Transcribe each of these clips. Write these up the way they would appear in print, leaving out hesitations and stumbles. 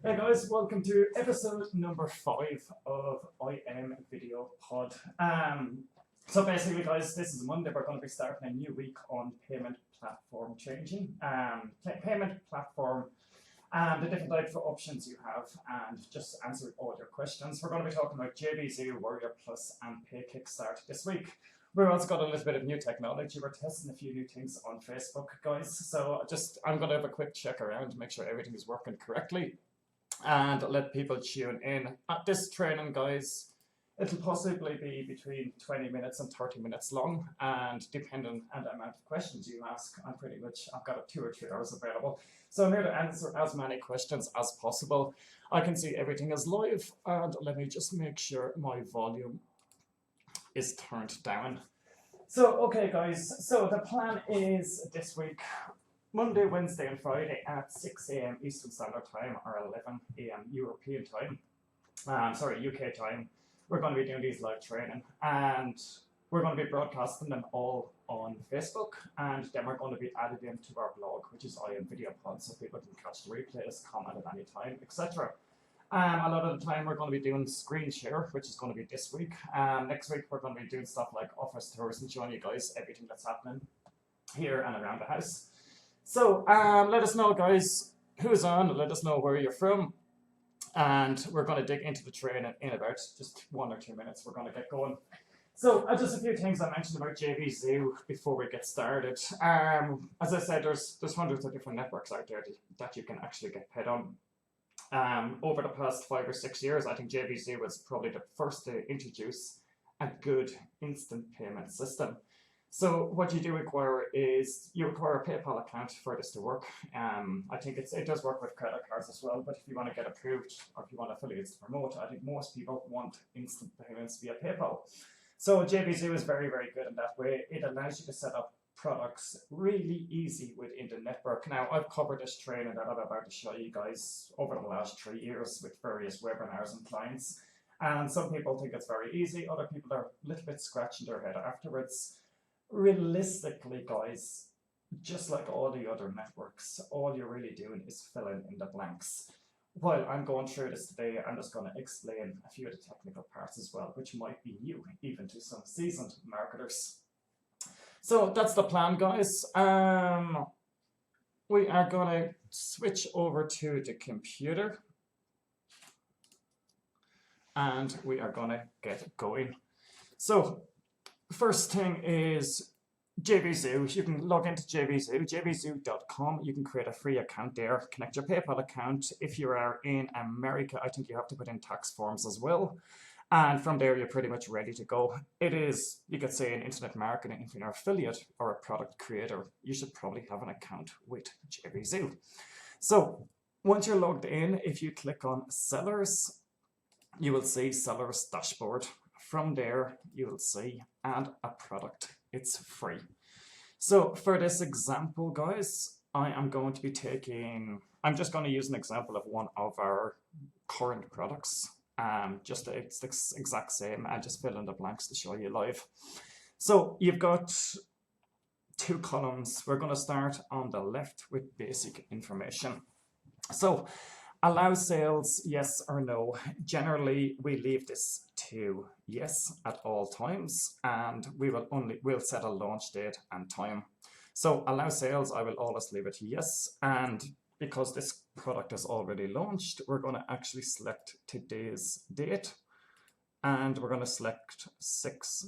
Hey guys, welcome to episode number 5 of I Am Video Pod. So basically guys, this is Monday. We're going to be starting a new week on payment platform changing. Payment platform and the different types of options you have, and just answer all your questions. We're going to be talking about JVZoo, Warrior Plus and Pay Kickstart this week. We've also got a little bit of new technology. We're testing a few new things on Facebook, guys. So I'm going to have a quick check around to make sure everything is working correctly and let people tune in. At this training, guys, it'll possibly be between 20 minutes and 30 minutes long, and depending on the amount of questions you ask, I've got 2 or 3 hours available. So I'm here to answer as many questions as possible. I can see everything is live, and let me just make sure my volume is turned down. So, okay guys, so the plan is this week, Monday, Wednesday and Friday at 6 a.m. Eastern Standard Time or 11 a.m. European Time, UK time. We're going to be doing these live training, and we're going to be broadcasting them all on Facebook, and then we're going to be added into our blog, which is I Am Video Pod, so people can catch the replays, comment at any time, etc. A lot of the time we're going to be doing screen share, which is going to be this week. Next week we're going to be doing stuff like office tours and showing you guys everything that's happening here and around the house. So let us know, guys, who's on. Let us know where you're from, and we're going to dig into the training in about just 1 or 2 minutes. We're going to get going. So just a few things I mentioned about JVZoo before we get started. As I said, there's hundreds of different networks out there that you can actually get paid on. Over the past 5 or 6 years, I think JVZoo was probably the first to introduce a good instant payment system. So what you do require is you require a PayPal account for this to work. I think it does work with credit cards as well, but if you want to get approved or if you want affiliates to promote, I think most people want instant payments via PayPal. So JVZoo is very, very good in that way. It allows you to set up products really easy within the network. Now, I've covered this training that I'm about to show you guys over the last 3 years with various webinars and clients. And some people think it's very easy. Other people are a little bit scratching their head afterwards. Realistically, guys, just like all the other networks, all you're really doing is filling in the blanks. While I'm going through this today, I'm just going to explain a few of the technical parts as well, which might be new even to some seasoned marketers. So that's the plan, guys. We are going to switch over to the computer, and we are going to get going. So first thing is JVZoo. You can log into JVZoo, jvzoo.com. You can create a free account there, connect your PayPal account. If you are in America, I think you have to put in tax forms as well. And from there, you're pretty much ready to go. It is, you could say, in internet marketing, if you're an affiliate or a product creator, you should probably have an account with JVZoo. So once you're logged in, if you click on Sellers, you will see Sellers Dashboard. From there, you will see Add a Product. It's free. So for this example, guys, I'm just going to use an example of one of our current products. It's the exact same, and just fill in the blanks to show you live. So you've got 2 columns. We're going to start on the left with basic information. So allow sales, yes or no. Generally, we leave this to yes at all times, and we'll set a launch date and time. So allow sales, I will always leave it to yes, and because this product is already launched, we're going to actually select today's date, and we're going to select 6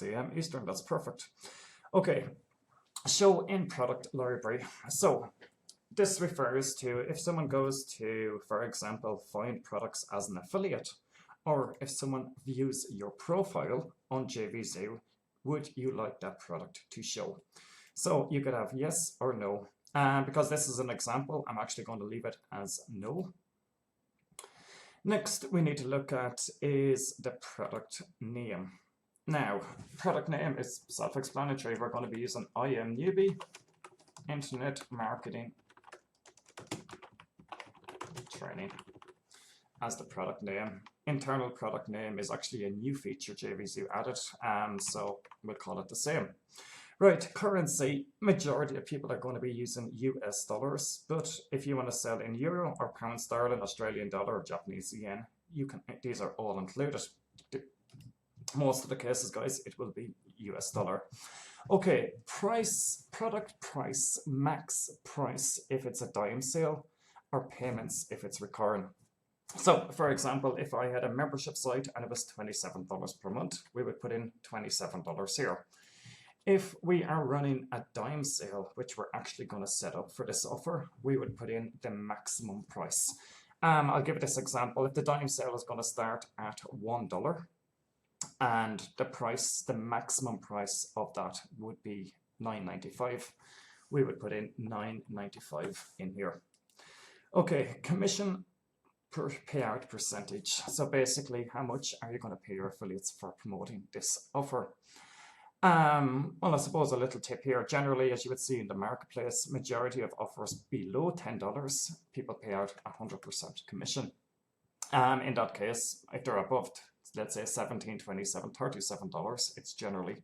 a.m. Eastern. That's perfect. Okay, show in product library. So this refers to if someone goes to, for example, find products as an affiliate, or if someone views your profile on JVZoo, would you like that product to show? So you could have yes or no. Because this is an example, I'm actually going to leave it as no. Next, we need to look at is the product name. Now, product name is self-explanatory. We're going to be using I Am Newbie Internet Marketing Training as the product name. Internal product name is actually a new feature JVZoo added, so we'll call it the same. Right, currency, majority of people are going to be using US dollars, but if you want to sell in euro or pound sterling, Australian dollar or Japanese yen, you can. These are all included. Most of the cases, guys, it will be US dollar. Okay, price, product price, max price if it's a dime sale, or payments if it's recurring. So, for example, if I had a membership site and it was $27 per month, we would put in $27 here. If we are running a dime sale, which we're actually going to set up for this offer, we would put in the maximum price. I'll give this example. If the dime sale is going to start at $1 and the price, the maximum price of that would be $9.95, we would put in $9.95 in here. Okay, commission per payout percentage. So basically, how much are you going to pay your affiliates for promoting this offer? Well, I suppose a little tip here. Generally, as you would see in the marketplace, majority of offers below $10, people pay out 100% commission. In that case, if they're above, let's say $17, $27, $37, it's generally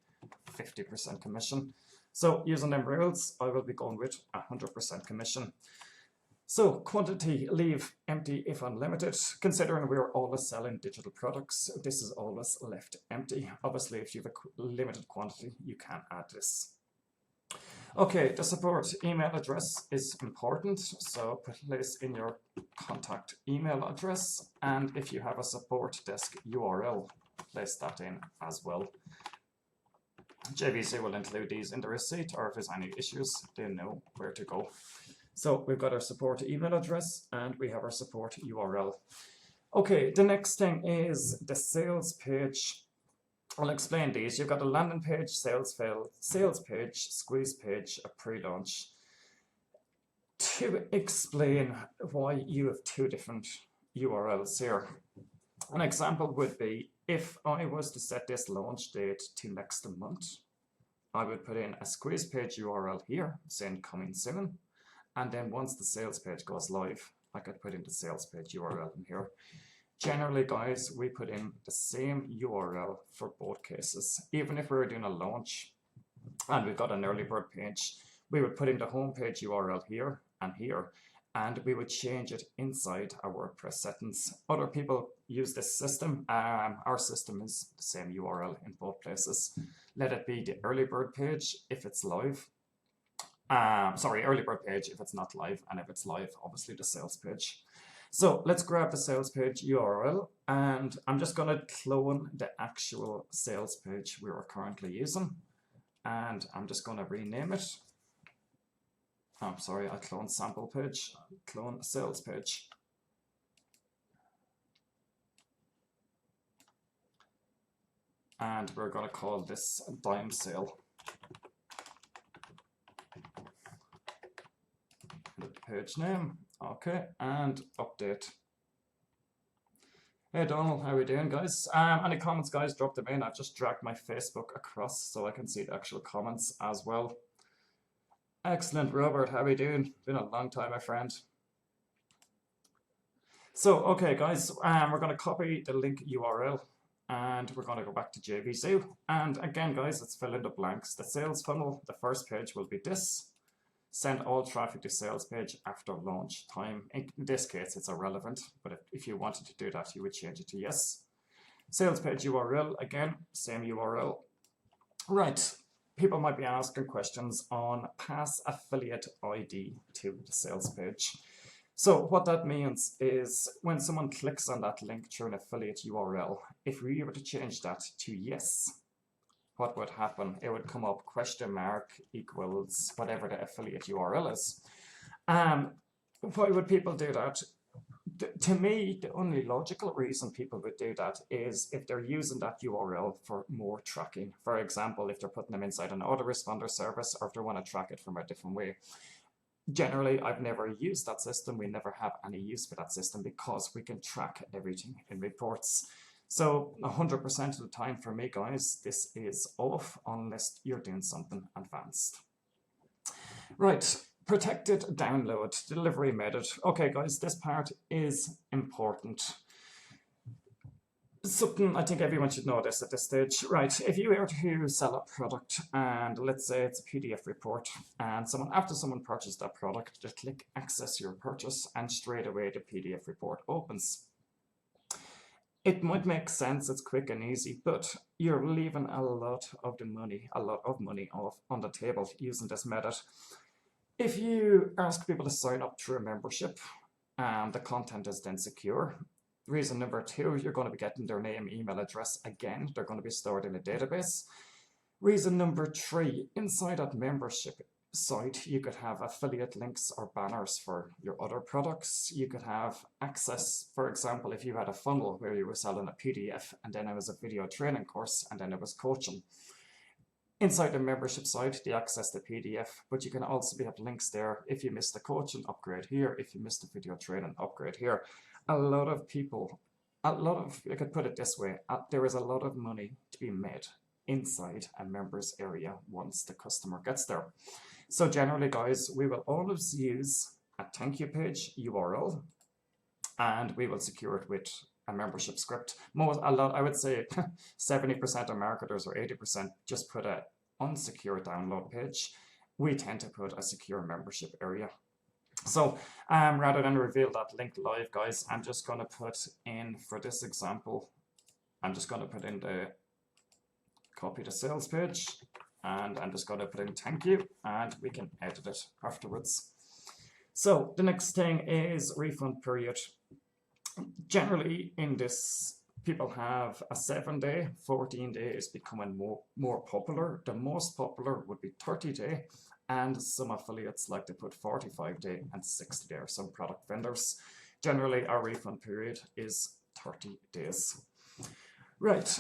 50% commission. So using them rules, I will be going with 100% commission. So quantity, leave empty if unlimited. Considering we're always selling digital products, this is always left empty. Obviously, if you have a limited quantity, you can add this. Okay, the support email address is important. So place in your contact email address. And if you have a support desk URL, place that in as well. JVZoo will include these in the receipt, or if there's any issues, they know where to go. So we've got our support email address and we have our support URL. Okay, the next thing is the sales page. I'll explain these. You've got a landing page, sales page, squeeze page, a pre-launch. To explain why you have two different URLs here. An example would be if I was to set this launch date to next month, I would put in a squeeze page URL here, saying coming soon. And then once the sales page goes live, I could put in the sales page URL in here. Generally, guys, we put in the same URL for both cases. Even if we were doing a launch and we've got an early bird page, we would put in the homepage URL here, and we would change it inside our WordPress settings. Other people use this system. Our system is the same URL in both places. Let it be the early bird page if it's live. Early bird page if it's not live, and if it's live, obviously the sales page. So let's grab the sales page URL, and I'm just going to clone the actual sales page we are currently using, and I'm just going to rename it. I cloned sample page, clone sales page. And we're going to call this dime sale. The page name, okay, and update. Hey Donald, how are we doing, guys? Any comments, guys? Drop them in. I've just dragged my Facebook across so I can see the actual comments as well. Excellent, Robert. How are we doing? Been a long time, my friend. So, okay, guys, we're going to copy the link URL and we're going to go back to JVZoo. And again, guys, let's fill in the blanks. The sales funnel, the first page will be this. Send all traffic to sales page after launch time. In this case, it's irrelevant, but if you wanted to do that, you would change it to yes. Sales page URL, again, same URL. Right, people might be asking questions on pass affiliate ID to the sales page. So what that means is when someone clicks on that link through an affiliate URL, if we were to change that to yes, what would happen? It would come up != equals whatever the affiliate URL is. Why would people do that? To me, the only logical reason people would do that is if they're using that URL for more tracking. For example, if they're putting them inside an autoresponder service, or if they want to track it from a different way. Generally, I've never used that system. We never have any use for that system because we can track everything in reports. So 100% of the time for me, guys, this is off unless you're doing something advanced. Right, protected download, delivery method. Okay, guys, this part is important. Something I think everyone should know this at this stage. Right, if you were to sell a product and let's say it's a PDF report and after someone purchased that product, they click access your purchase and straight away the PDF report opens. It might make sense, it's quick and easy, but you're leaving a lot of money off on the table using this method. If you ask people to sign up through a membership and the content is then secure, reason number 2, you're going to be getting their name, email address again. They're going to be stored in a database. Reason number 3, inside that membership site, you could have affiliate links or banners for your other products. You could have access, for example, if you had a funnel where you were selling a PDF and then it was a video training course and then it was coaching. Inside the membership site, they access the PDF, but you can also have links there. If you missed the coaching, upgrade here. If you missed the video training, upgrade here. A lot of people, I could put it this way, there is a lot of money to be made inside a members area once the customer gets there. So generally, guys, we will always use a thank you page URL, and we will secure it with a membership script. I would say 70% of marketers or 80% just put an unsecure download page. We tend to put a secure membership area. So rather than reveal that link live, guys, I'm just going to put in, for this example, I'm just going to put in the copy the sales page, and I'm just going to put in thank you, and we can edit it afterwards. So the next thing is refund period. Generally in this, people have a 7-day, 14-day is becoming more popular. The most popular would be 30-day, and some affiliates like to put 45-day and 60-day, or some product vendors. Generally, our refund period is 30 days. Right,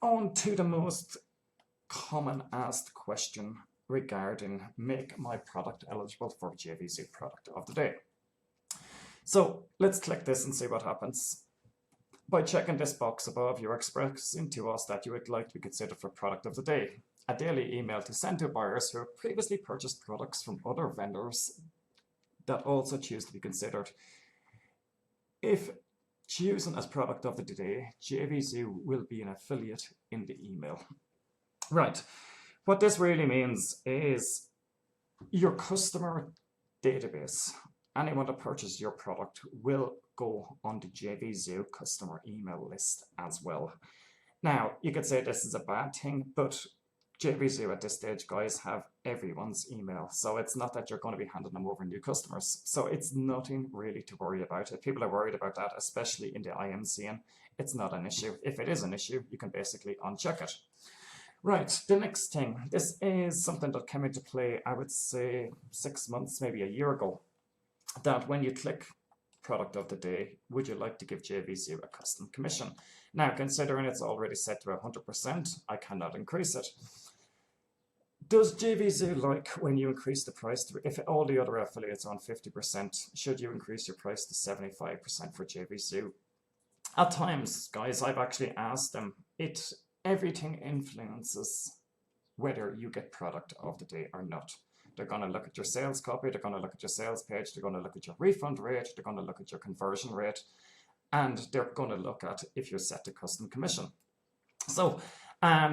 on to the most common asked question regarding make my product eligible for JVZoo product of the day. So let's click this and see what happens. By checking this box above, you're expressing to us that you would like to be considered for product of the day. A daily email to send to buyers who have previously purchased products from other vendors that also choose to be considered. If chosen as product of the day, JVZoo will be an affiliate in the email. Right, what this really means is your customer database, anyone that purchases your product will go on the JVZoo customer email list as well. Now, you could say this is a bad thing, but JVZoo at this stage, guys, have everyone's email. So it's not that you're going to be handing them over new customers. So it's nothing really to worry about. If people are worried about that, especially in the IM scene, it's not an issue. If it is an issue, you can basically uncheck it. Right, the next thing. This is something that came into play, I would say 6 months, maybe a year ago. That when you click product of the day, would you like to give JVZoo a custom commission? Now, considering it's already set to 100%, I cannot increase it. Does JVZoo like when you increase the price if all the other affiliates are on 50%, should you increase your price to 75% for JVZoo? At times, guys, I've actually asked them, everything influences whether you get product of the day or not. They're going to look at your sales copy, they're going to look at your sales page, they're going to look at your refund rate, they're going to look at your conversion rate, and they're going to look at if you're set to custom commission. So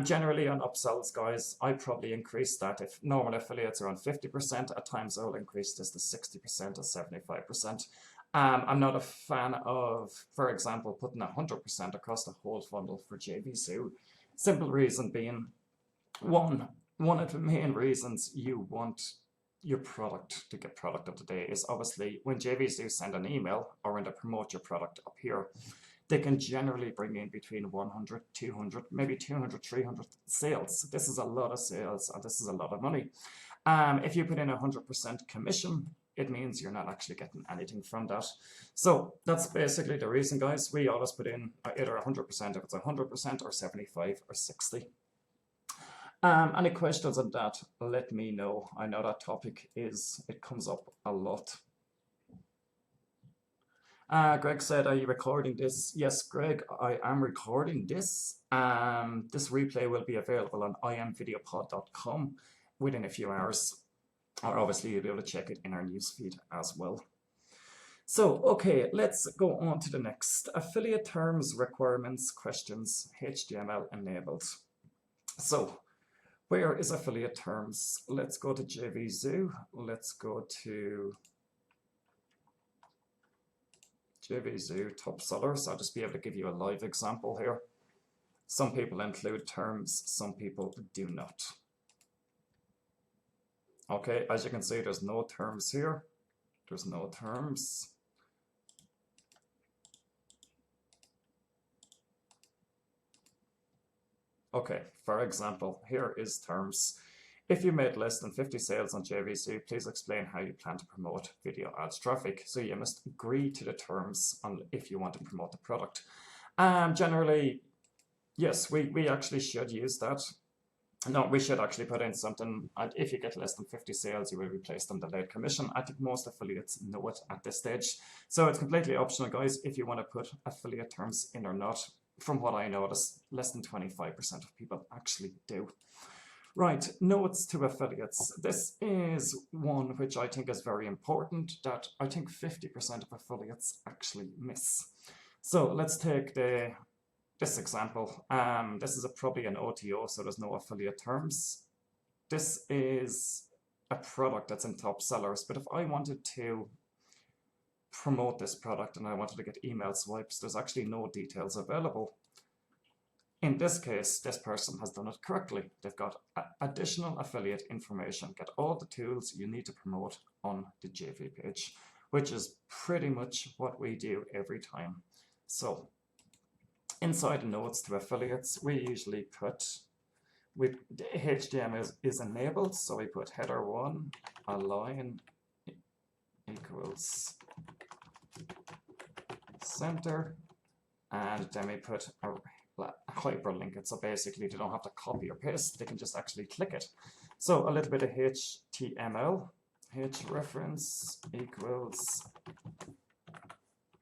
generally on upsells, guys, I probably increase that. If normal affiliates are on 50%, at times I'll increase this to 60% or 75%. I'm not a fan of, for example, putting 100% across the whole funnel for JVZoo. Simple reason being, one of the main reasons you want your product to get product of the day is obviously when JVZoo send an email or when they promote your product up here, they can generally bring in between 100, 200, maybe 200, 300 sales. This is a lot of sales and this is a lot of money. If you put in 100% commission, it means you're not actually getting anything from that. So that's basically the reason, guys. We always put in either 100% if it's 100% or 75 or 60. Any questions on that, let me know. I know that topic it comes up a lot. Greg said, are you recording this? Yes, Greg, I am recording this. This replay will be available on imvideopod.com within a few hours. Or obviously you'll be able to check it in our newsfeed as well. So, okay, let's go on to the next. Affiliate terms, requirements, questions, HTML enabled. So, where is affiliate terms? Let's go to JVZoo. Let's go to JVZoo top sellers. I'll just be able to give you a live example here. Some people include terms, some people do not. Okay, as you can see, there's no terms here. There's no terms. Okay, for example, here is terms. If you made less than 50 sales on JVZoo, please explain how you plan to promote video ads traffic. So you must agree to the terms on if you want to promote the product. Generally, yes, we actually should use that. No, we should actually put in something, and if you get less than 50 sales, you will be placed on delayed commission. I think most affiliates know it at this stage. So it's completely optional, guys, if you want to put affiliate terms in or not. From what I notice, less than 25% of people actually do. Right, notes to affiliates. This is one which I think is very important that I think 50% of affiliates actually miss. So let's take this example. This is probably an OTO, so there's no affiliate terms. This is a product that's in top sellers, but if I wanted to promote this product and I wanted to get email swipes, there's actually no details available. In this case, this person has done it correctly. They've got additional affiliate information, get all the tools you need to promote on the JV page, which is pretty much what we do every time. So inside the notes to affiliates, we usually put, HTML is enabled, so we put header 1, align equals center, and then we put a hyperlink it, so basically they don't have to copy or paste, they can just actually click it. So a little bit of HTML, hrefs equals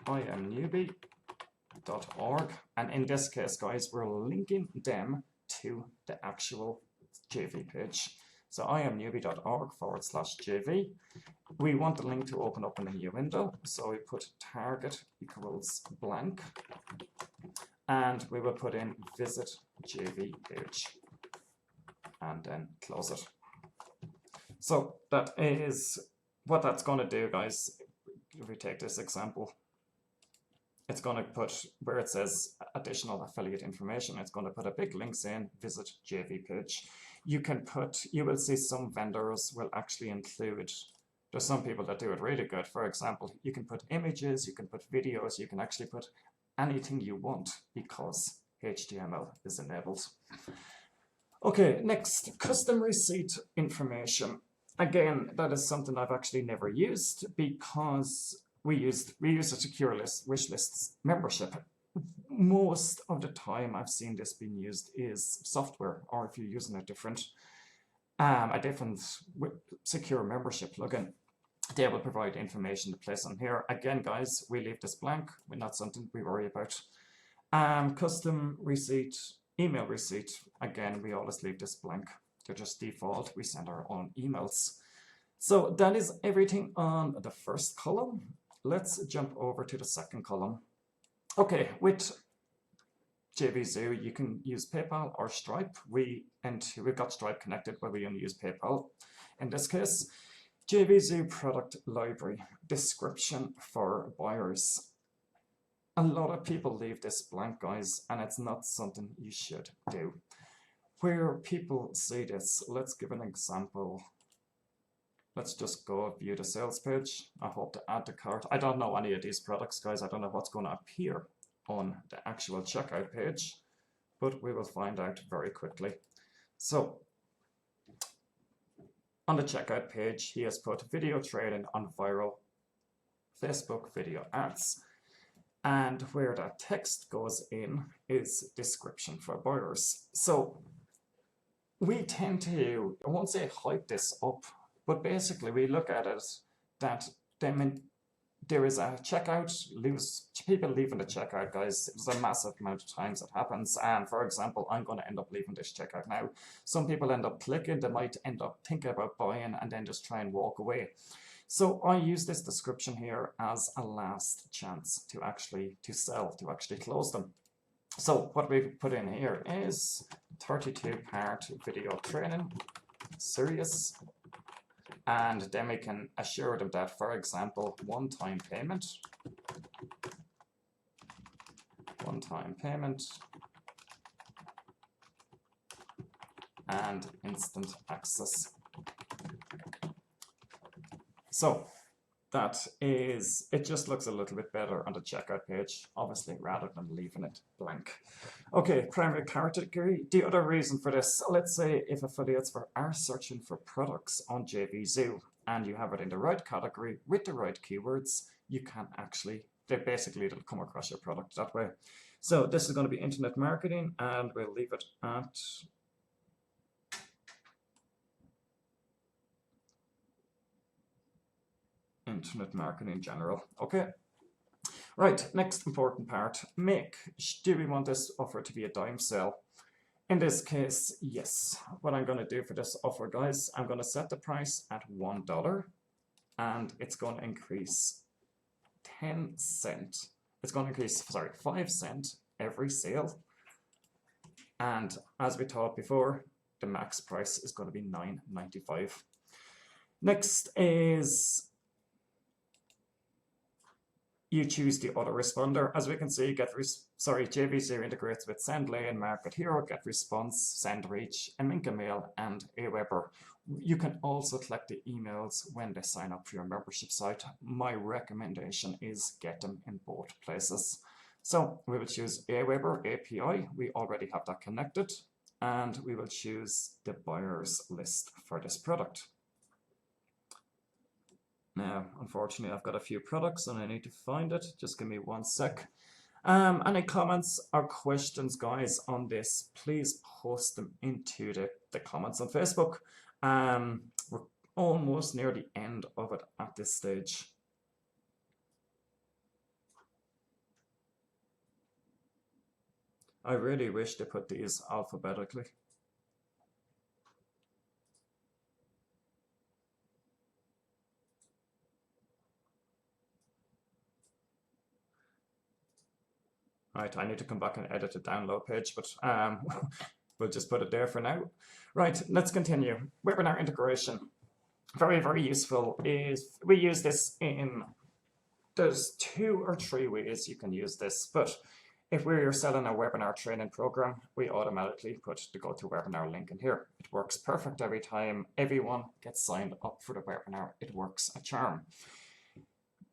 imnewbie.org, and in this case, guys, we're linking them to the actual JV page. So imnewbie.org/JV. We want the link to open up in a new window, so we put target equals blank, and we will put in visit JV page, and then close it. So that is what that's going to do, guys. If we take this example, it's going to put where it says additional affiliate information, it's going to put a big links in visit JV page. You will see some vendors will actually include, there's some people that do it really good. For example, you can put images, you can put videos, you can actually put anything you want because HTML is enabled. Okay, next, custom receipt information. Again, that is something I've actually never used because we use a secure wish lists membership. Most of the time I've seen this being used is software, or if you're using a different secure membership plugin, they will provide information to place on here. Again, guys, we leave this blank. We're not something we worry about. Custom receipt, email receipt. Again, we always leave this blank. They're just default. We send our own emails. So that is everything on the first column. Let's jump over to the second column. Okay, with JVZoo, you can use PayPal or Stripe. We've got Stripe connected, but we only use PayPal. In this case, JVZoo product library, description for buyers. A lot of people leave this blank, guys, and it's not something you should do. Where people see this, let's give an example. Let's just go view the sales page. I hope to add to cart. I don't know any of these products, guys. I don't know what's going to appear on the actual checkout page, but we will find out very quickly. So on the checkout page, he has put video trading on viral Facebook video ads. And where that text goes in is description for buyers. So we tend to, I won't say hype this up, but basically we look at it that there is a checkout, people leaving the checkout, guys. There's a massive amount of times it happens. And for example, I'm going to end up leaving this checkout now. Some people end up clicking, they might end up thinking about buying and then just try and walk away. So I use this description here as a last chance to actually close them. So what we've put in here is 32-part video training series. And then we can assure them that, for example, one-time payment, and instant access. So that is, it just looks a little bit better on the checkout page, obviously, rather than leaving it blank. Okay, primary category. The other reason for this, let's say if affiliates are searching for products on JVZoo and you have it in the right category with the right keywords, you can actually, they'll come across your product that way. So this is going to be internet marketing, and we'll leave it at internet marketing in general. Okay. Right, next important part, do we want this offer to be a dime sale? In this case, yes. What I'm going to do for this offer, guys, I'm going to set the price at $1, and it's going to increase 10 cents. It's going to increase, 5 cents every sale. And as we thought before, the max price is going to be $9.95. Next is you choose the autoresponder. As we can see, JVZoo integrates with SendLane, Market Hero, GetResponse, SendReach, Aminca Mail, and Aweber. You can also collect the emails when they sign up for your membership site. My recommendation is get them in both places. So we will choose Aweber API. We already have that connected, and we will choose the buyers list for this product. Now, unfortunately, I've got a few products and I need to find it. Just give me 1 sec. Any comments or questions, guys, on this, please post them into the comments on Facebook. We're almost near the end of it at this stage. I really wish they put these alphabetically. Right, I need to come back and edit the download page, but we'll just put it there for now. Right, let's continue. Webinar integration. Very, very useful. We use this there's 2 or 3 ways you can use this, but if we're selling a webinar training program, we automatically put the GoToWebinar link in here. It works perfect every time everyone gets signed up for the webinar. It works a charm.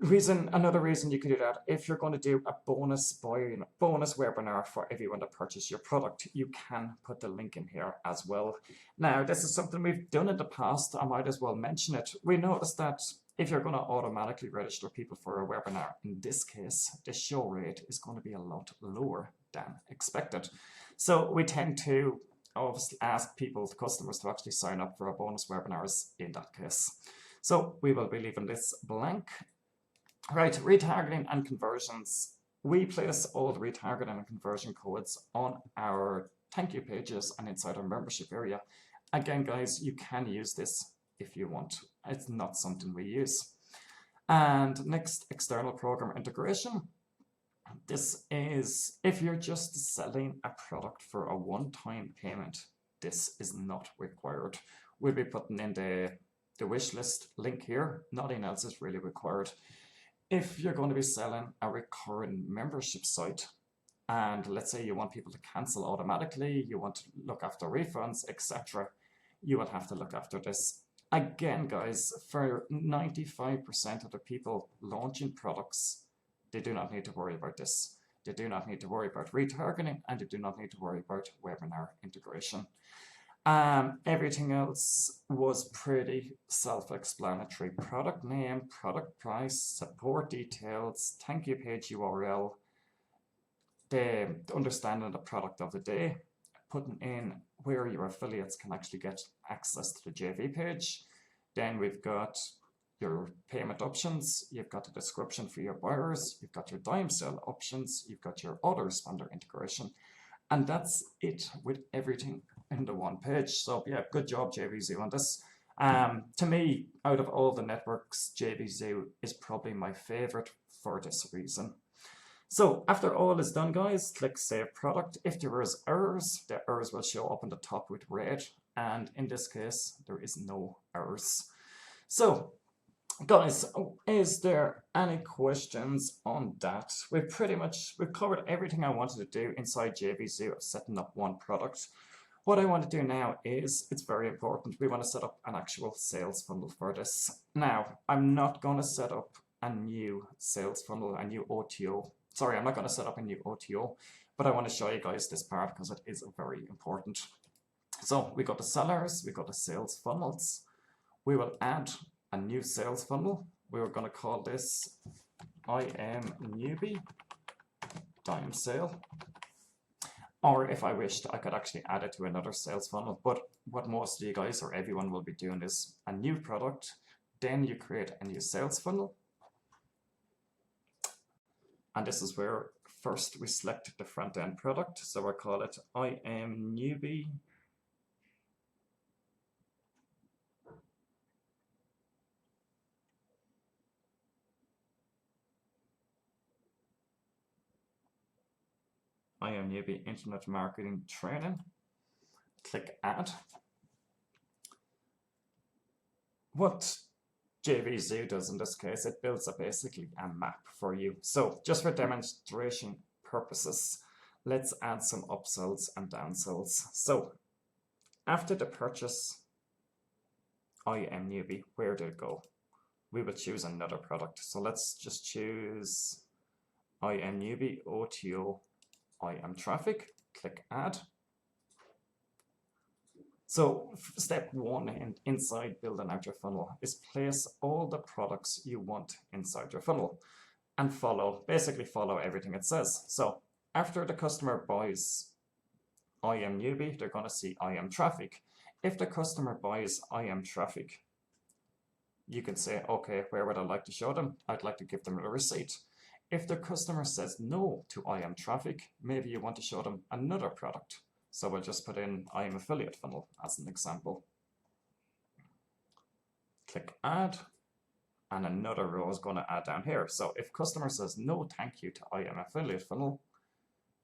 Another reason you can do that, if you're going to do a bonus webinar for everyone to purchase your product, you can put the link in here as well. Now, this is something we've done in the past. I might as well mention it. We noticed that if you're going to automatically register people for a webinar, in this case, the show rate is going to be a lot lower than expected. So we tend to obviously ask customers to actually sign up for our bonus webinars in that case. So we will be leaving this blank. Right, retargeting and conversions. We place all the retargeting and conversion codes on our thank you pages and inside our membership area. Again, guys, you can use this if you want. It's not something we use. And next, external program integration. This is if you're just selling a product for a one-time payment, this is not required. We'll be putting in the wish list link here. Nothing else is really required. If you're going to be selling a recurring membership site, and let's say you want people to cancel automatically, you want to look after refunds, etc., you will have to look after this. Again, guys, for 95% of the people launching products, they do not need to worry about this. They do not need to worry about retargeting, and they do not need to worry about webinar integration. Everything else was pretty self-explanatory. Product name, product price, support details, thank you page URL, the understanding the product of the day, putting in where your affiliates can actually get access to the JV page. Then we've got your payment options, you've got the description for your buyers, you've got your dime sale options, you've got your autoresponder integration, and that's it with everything in the one page. So yeah, good job JVZoo on this. To me, out of all the networks, JVZoo is probably my favorite for this reason. So after all is done, guys, click Save Product. If there is errors, the errors will show up on the top with red, and in this case, there is no errors. So guys, is there any questions on that? We've covered everything I wanted to do inside JVZoo of setting up one product. What I want to do now is, it's very important, we want to set up an actual sales funnel for this. Now, I'm not going to set up a new sales funnel, a new OTO. Sorry, I'm not going to set up a new OTO, but I want to show you guys this part because it is very important. So we go to sellers, we go to sales funnels. We will add a new sales funnel. We were going to call this I am newbie dime sale. Or if I wished, I could actually add it to another sales funnel. But what most of you guys or everyone will be doing is a new product. Then you create a new sales funnel. And this is where first we select the front end product. So we'll call it I am newbie Internet Marketing Training. Click Add. What JVZoo does in this case, it builds basically a map for you. So just for demonstration purposes, let's add some upsells and downsells. So after the purchase, I am newbie, where did it go? We will choose another product. So let's just choose I am newbie OTO I am traffic. Click Add. So step one inside building out your funnel is place all the products you want inside your funnel and basically follow everything it says. So after the customer buys I am newbie, they're going to see I am traffic. If the customer buys I am traffic, you can say, okay, where would I like to show them? I'd like to give them a receipt. If the customer says no to I am traffic, maybe you want to show them another product. So we'll just put in I am affiliate funnel as an example. Click Add, and another row is going to add down here. So if customer says no thank you to I am affiliate funnel,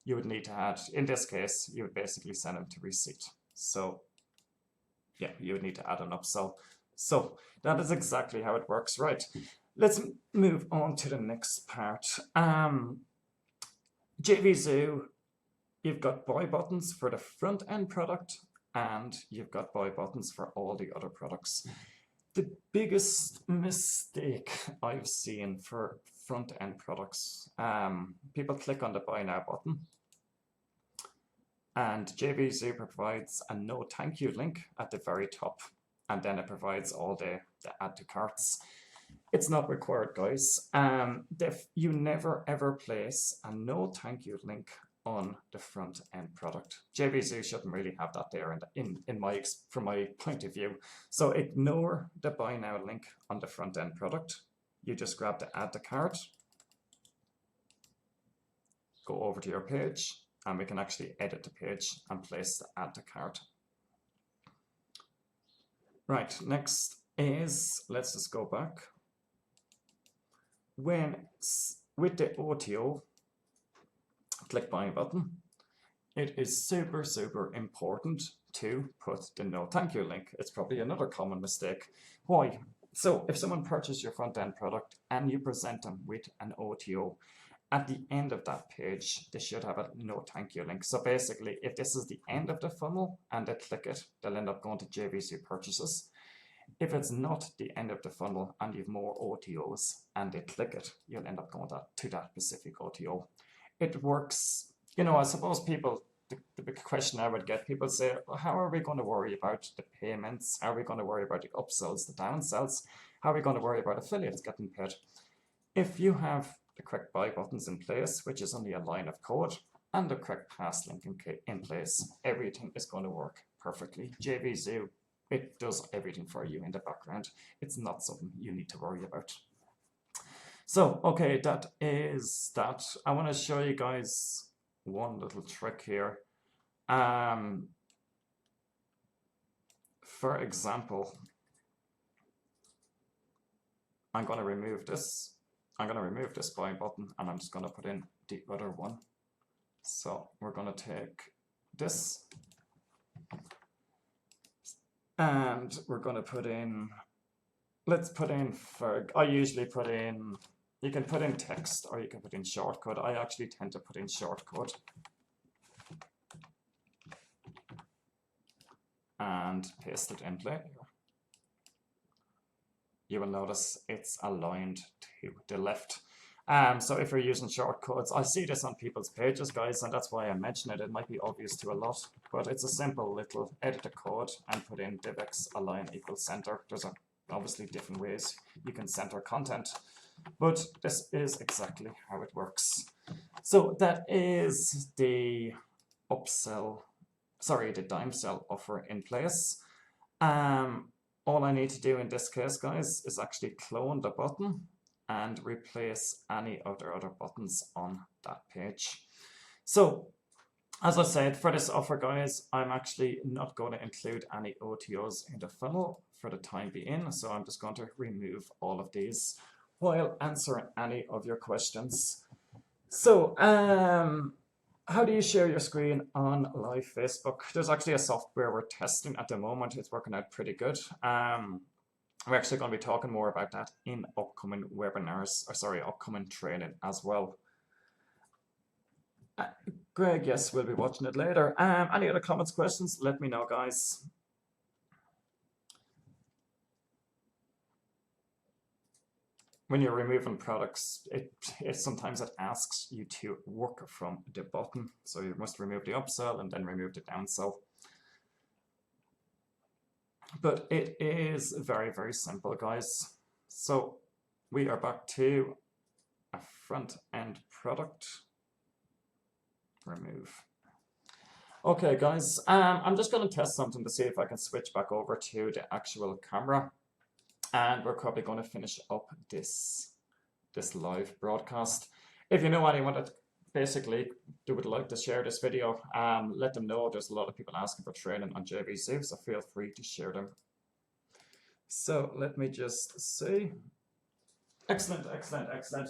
you would need to add, in this case, you would basically send them to receipt. So yeah, you would need to add an upsell. So that is exactly how it works, right? Let's move on to the next part. JVZoo, you've got buy buttons for the front end product, and you've got buy buttons for all the other products. The biggest mistake I've seen for front end products, people click on the buy now button, and JVZoo provides a no thank you link at the very top, and then it provides all the add to carts. It's not required, guys. You never ever place a no thank you link on the front end product. JVZoo shouldn't really have that there from my point of view. So ignore the buy now link on the front end product. You just grab the add to cart, go over to your page, and we can actually edit the page and place the add to cart. Right, next is, let's just go back. With the OTO, click buy button, it is super, super important to put the no thank you link. It's probably another common mistake. Why? So if someone purchases your front end product and you present them with an OTO, at the end of that page, they should have a no thank you link. So basically, if this is the end of the funnel and they click it, they'll end up going to JVZoo purchases. If it's not the end of the funnel and you have more OTOs and they click it, you'll end up going to that specific OTO. It works, I suppose people, the big question I would get, people say, well, how are we going to worry about the payments? How are we going to worry about the upsells, the downsells? How are we going to worry about affiliates getting paid? If you have the correct buy buttons in place, which is only a line of code, and the correct pass link in place, everything is going to work perfectly. JVZoo it does everything for you in the background. It's not something you need to worry about. So, okay, that is that. I want to show you guys one little trick here. For example, I'm going to remove this. I'm going to remove this buy button, and I'm just going to put in the other one. So we're going to take this, and we're going to put in, let's put in, I usually put in, you can put in text or you can put in shortcode. I actually tend to put in shortcode. And paste it in play. You will notice it's aligned to the left. So if you're using shortcodes, I see this on people's pages, guys, and that's why I mention it. It might be obvious to a lot, but it's a simple little edit the code and put in divx align equals center. There's obviously different ways you can center content, but this is exactly how it works. So that is the upsell, sorry, the dime sell offer in place. All I need to do in this case, guys, is actually clone the button and replace any of the other buttons on that page. So, as I said, for this offer, guys, I'm actually not going to include any OTOs in the funnel for the time being. So I'm just going to remove all of these while answering any of your questions. So, how do you share your screen on live Facebook? There's actually a software we're testing at the moment. It's working out pretty good. We're actually going to be talking more about that in upcoming webinars, or sorry, upcoming training as well. Greg, yes, we'll be watching it later. Any other comments, questions? Let me know, guys. When you're removing products, it sometimes it asks you to work from the button. So you must remove the upsell and then remove the downsell. But it is very, very simple, guys. So we are back to a front end product. Remove. Okay, guys, I'm just going to test something to see if I can switch back over to the actual camera. And we're probably going to finish up this live broadcast. If you know anyone that basically would like to share this video, let them know. There's a lot of people asking for training on JVZoo, so feel free to share them. So let me just see. Excellent, excellent, excellent.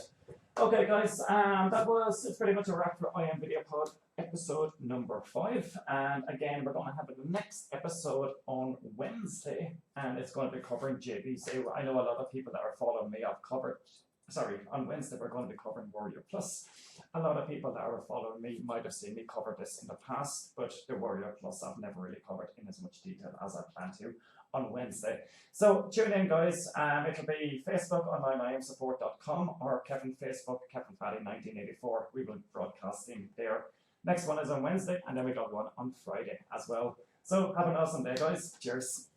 Okay, guys, it's pretty much a wrap for IM Video Pod episode number 5. And again, we're going to have the next episode on Wednesday, and it's going to be covering JVZoo. I know a lot of people that are following me have covered. Sorry, on Wednesday we're going to be covering Warrior Plus. A lot of people that are following me might have seen me cover this in the past, but the Warrior Plus I've never really covered in as much detail as I plan to on Wednesday. So tune in, guys. It'll be Facebook onlineimsupport.com or Kevin Facebook, Kevin Fatty 1984. We will be broadcasting there. Next one is on Wednesday, and then we got one on Friday as well. So have an awesome day, guys. Cheers.